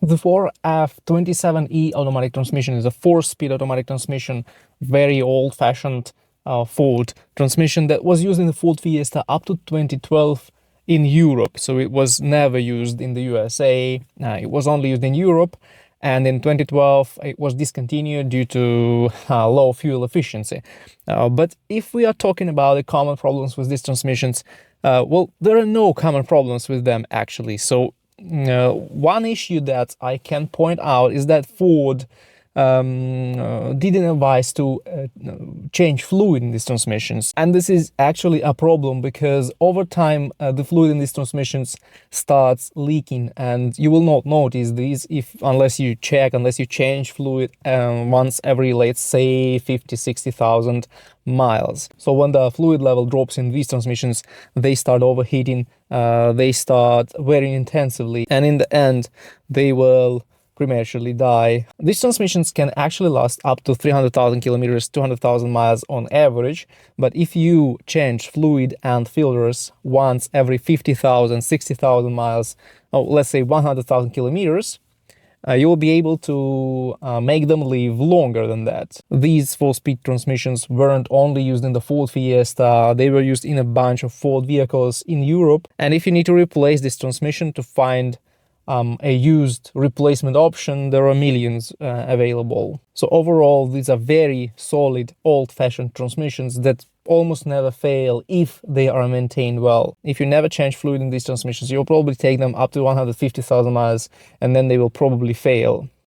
The 4F27E automatic transmission is a 4-speed automatic transmission, very old-fashioned Ford transmission that was used in the Ford Fiesta up to 2012 in Europe. So it was never used in the USA. It was only used in Europe. And in 2012, it was discontinued due to low fuel efficiency. But if we are talking about the common problems with these transmissions, well, there are no common problems with them actually. So one issue that I can point out is that Ford didn't advise to change fluid in these transmissions, and this is actually a problem because over time the fluid in these transmissions starts leaking, and you will not notice these unless you change fluid once every, let's say, 50-60,000 miles. So when the fluid level drops in these transmissions, they start overheating, they start wearing intensively, and in the end they will prematurely die. These transmissions can actually last up to 300,000 kilometers, 200,000 miles on average, but if you change fluid and filters once every 50,000, 60,000 miles, or let's say 100,000 kilometers, you will be able to make them live longer than that. These 4-speed transmissions weren't only used in the Ford Fiesta, they were used in a bunch of Ford vehicles in Europe, and if you need to replace this transmission to find a used replacement option, there are millions available. So overall, these are very solid, old-fashioned transmissions that almost never fail if they are maintained well. If you never change fluid in these transmissions, you'll probably take them up to 150,000 miles and then they will probably fail.